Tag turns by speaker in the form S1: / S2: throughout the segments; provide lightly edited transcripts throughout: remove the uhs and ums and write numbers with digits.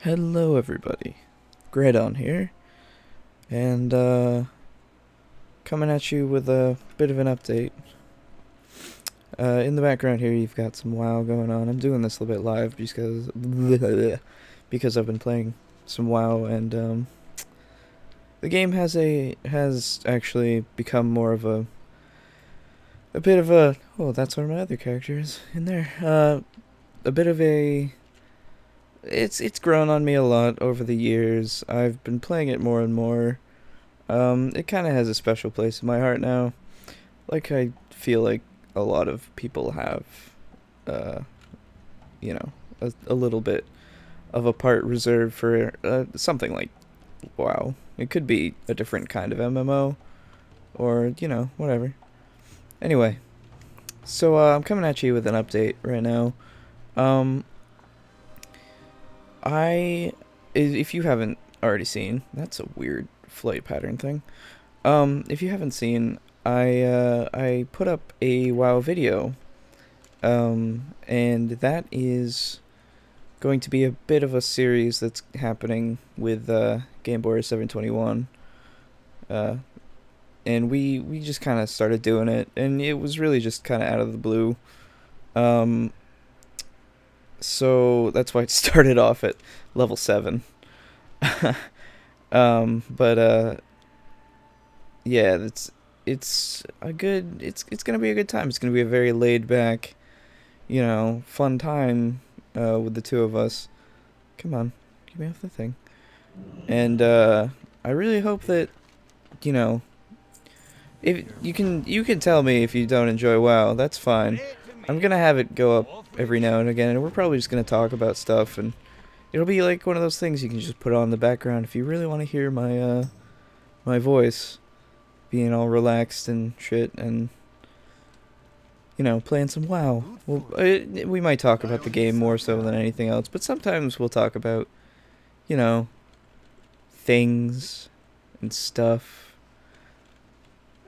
S1: Hello everybody, Greydawn here, and coming at you with a bit of an update. In the background here you've got some WoW going on. I'm doing this a little bit live because I've been playing some WoW, and the game has actually become more of a bit of a, oh, that's one of my other characters in there, a bit of a, it's grown on me a lot over the years. I've been playing it more and more. It kind of has a special place in my heart now. Like, I feel like a lot of people have, you know, a little bit of a part reserved for something like WoW. It could be a different kind of MMO, or, you know, whatever. Anyway, so I'm coming at you with an update right now. If you haven't already seen, that's a weird flight pattern thing. If you haven't seen, I put up a WoW video, and that is going to be a bit of a series that's happening with Game Boy 721. And we just kind of started doing it, and it was really just kind of out of the blue. So that's why it started off at level 7. But yeah, it's gonna be a good time. It's gonna be a very laid back, you know, fun time with the two of us. Come on, get me off the thing. And I really hope that, you know, if you can tell me if you don't enjoy WoW, that's fine. I'm gonna have it go up every now and again, and we're probably just gonna talk about stuff, and it'll be like one of those things you can just put on in the background if you really want to hear my my voice being all relaxed and shit, and, you know, playing some WoW. We might talk about the game more so than anything else, but sometimes we'll talk about, you know, things and stuff.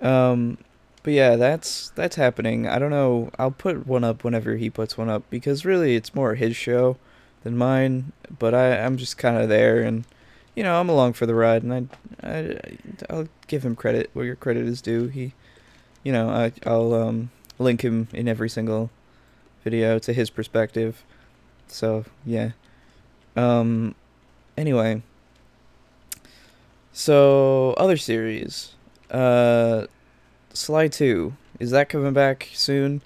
S1: But yeah, that's happening. I don't know. I'll put one up whenever he puts one up, because really it's more his show than mine. But I'm just kind of there, and, you know, I'm along for the ride, and I'll give him credit where your credit is due. You know, I'll link him in every single video to his perspective. So yeah. Anyway. So other series. Sly 2, is that coming back soon?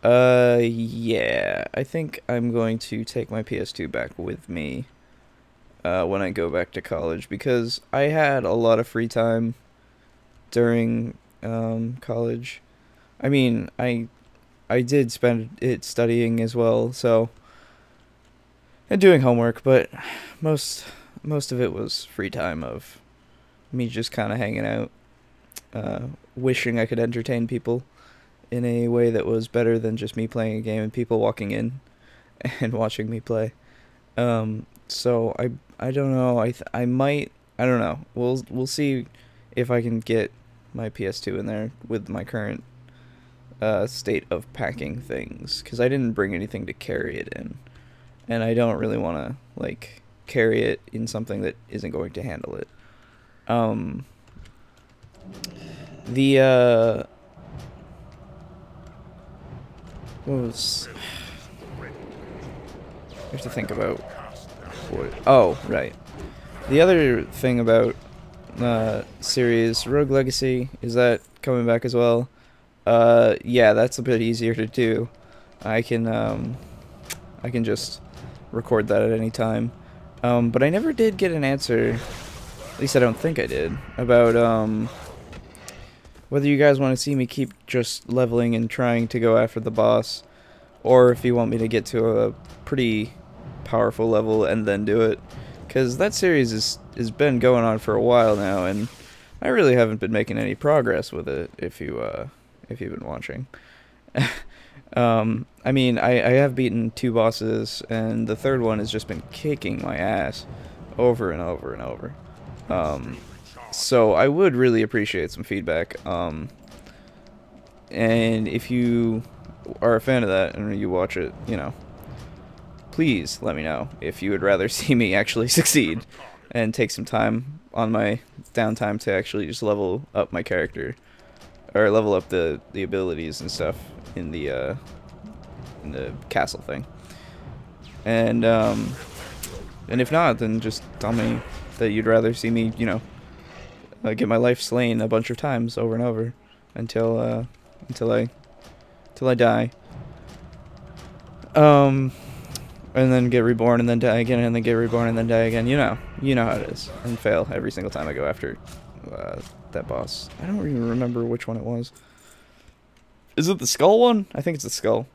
S1: Yeah, I think I'm going to take my PS2 back with me when I go back to college, because I had a lot of free time during college. I mean, I did spend it studying as well, so, and doing homework, but most of it was free time of me just kind of hanging out. Wishing I could entertain people in a way that was better than just me playing a game and people walking in and watching me play. So I don't know. I might, I don't know. We'll see if I can get my PS2 in there with my current state of packing things, because I didn't bring anything to carry it in, and I don't really want to, like, carry it in something that isn't going to handle it. What was, I have to think about what, oh, right. The other thing about series, Rogue Legacy, is that coming back as well? Yeah, that's a bit easier to do. I can just record that at any time. But I never did get an answer, at least I don't think I did, about whether you guys want to see me keep just leveling and trying to go after the boss, or if you want me to get to a pretty powerful level and then do it. Because that series has been going on for a while now, and I really haven't been making any progress with it, if you've been watching. I mean, I have beaten 2 bosses, and the third one has just been kicking my ass over and over and over. So I would really appreciate some feedback. And if you are a fan of that and you watch it, you know, please let me know if you would rather see me actually succeed and take some time on my downtime to actually just level up my character, or level up the abilities and stuff in the castle thing. And if not, then just tell me that you'd rather see me, you know, get my life slain a bunch of times over and over until I die. And then get reborn and then die again and then get reborn and then die again. You know how it is. And fail every single time I go after that boss. I don't even remember which one it was. Is it the skull one? I think it's the skull.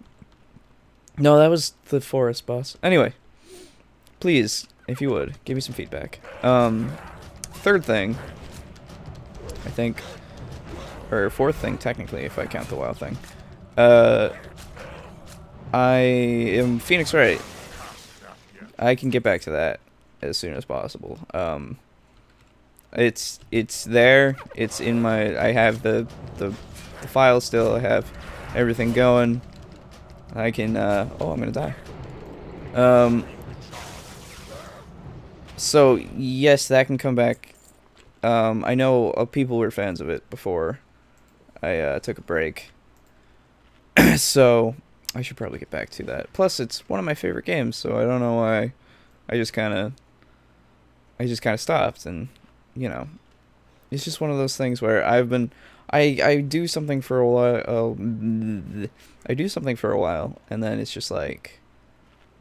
S1: No, that was the forest boss. Anyway, please, if you would, give me some feedback. Third thing, I think, or fourth thing technically, if I count the WoW thing. I am Phoenix Wright. I can get back to that as soon as possible. It's there. It's in my. I have the file still. I have everything going. I can. Oh, I'm gonna die. So yes, that can come back. I know people were fans of it before I took a break. So I should probably get back to that. Plus, it's one of my favorite games, so I don't know why I just kind of stopped. And, you know, it's just one of those things where I do something for a while. I do something for a while, and then it's just like,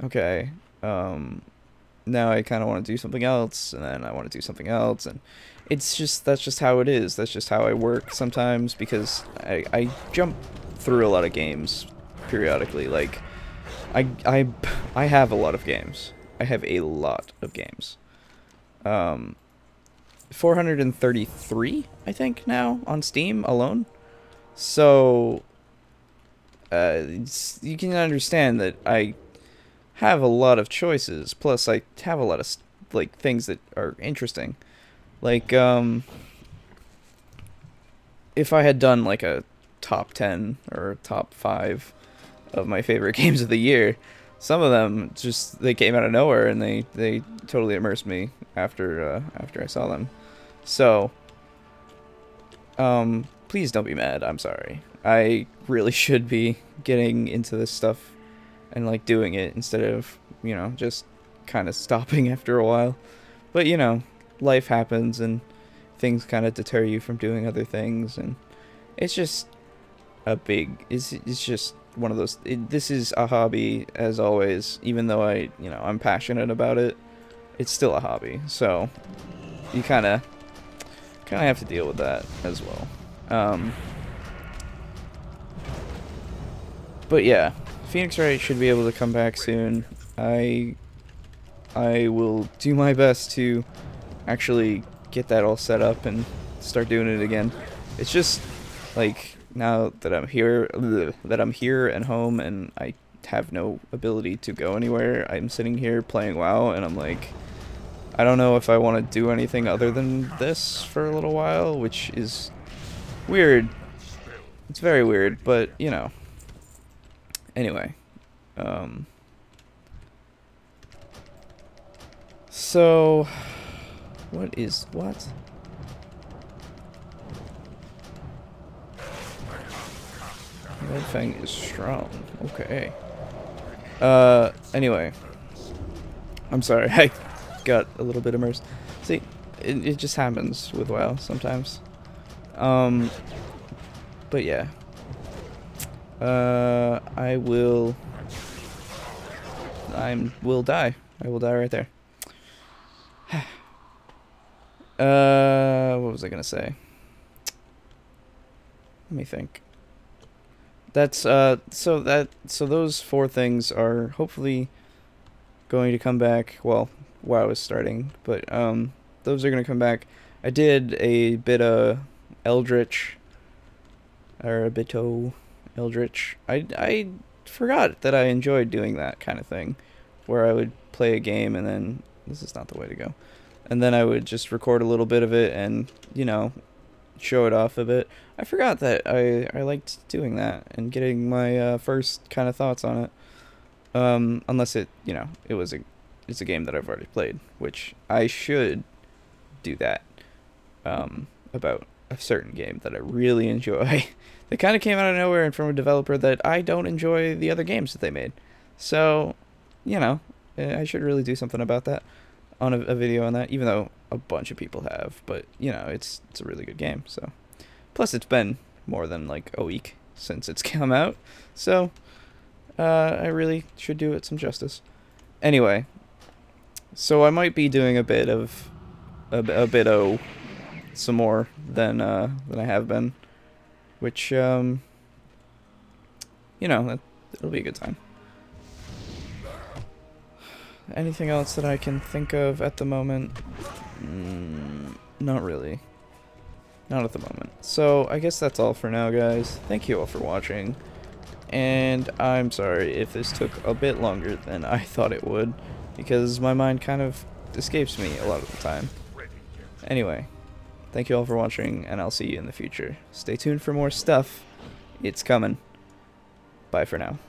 S1: okay, now I kind of want to do something else, and then I want to do something else, and it's just, that's just how it is. That's just how I work sometimes, because I jump through a lot of games periodically. Like, I have a lot of games. I have a lot of games. 433, I think, now on Steam alone. So you can understand that I have a lot of choices. Plus, I have a lot of like things that are interesting. Like, if I had done like a top 10 or top 5 of my favorite games of the year, some of them just, they came out of nowhere and they totally immersed me after I saw them. So please don't be mad. I'm sorry. I really should be getting into this stuff and like doing it instead of, you know, just kind of stopping after a while. But, you know, life happens and things kind of deter you from doing other things, and it's just it's just one of those, this is a hobby as always. Even though I'm passionate about it, it's still a hobby, so you kind of have to deal with that as well. But yeah, Phoenix Wright should be able to come back soon. I will do my best to actually get that all set up and start doing it again. It's just like, now that I'm here and home and I have no ability to go anywhere, I'm sitting here playing WoW and I'm like, I don't know if I want to do anything other than this for a little while, which is weird. It's very weird, but you know. Anyway, so what? Red Fang is strong. Okay. Anyway. I'm sorry, I got a little bit immersed. See, it just happens with WoW sometimes. But yeah. I will die. I will die right there. What was I gonna say? Let me think. That's so those 4 things are hopefully going to come back. Well, WoW is starting, but those are gonna come back. I did a bit of Eldritch, or a bit of Eldritch. I forgot that I enjoyed doing that kind of thing, where I would play a game and then, this is not the way to go, and then I would just record a little bit of it and, you know, show it off a bit. I forgot that I liked doing that and getting my first kind of thoughts on it. Unless it, you know, it's a game that I've already played, which I should do that, about a certain game that I really enjoy. They kind of came out of nowhere and from a developer that I don't enjoy the other games that they made. So, you know, I should really do something about that on a video on that, even though a bunch of people have. But, you know, it's a really good game, so. Plus, it's been more than, like, a week since it's come out, so I really should do it some justice. Anyway, so I might be doing a bit of some more than I have been, which you know, it'll be a good time. Anything else that I can think of at the moment? Not really. Not at the moment. So I guess that's all for now, guys. Thank you all for watching, and I'm sorry if this took a bit longer than I thought it would, because my mind kind of escapes me a lot of the time. Anyway, thank you all for watching, and I'll see you in the future. Stay tuned for more stuff. It's coming. Bye for now.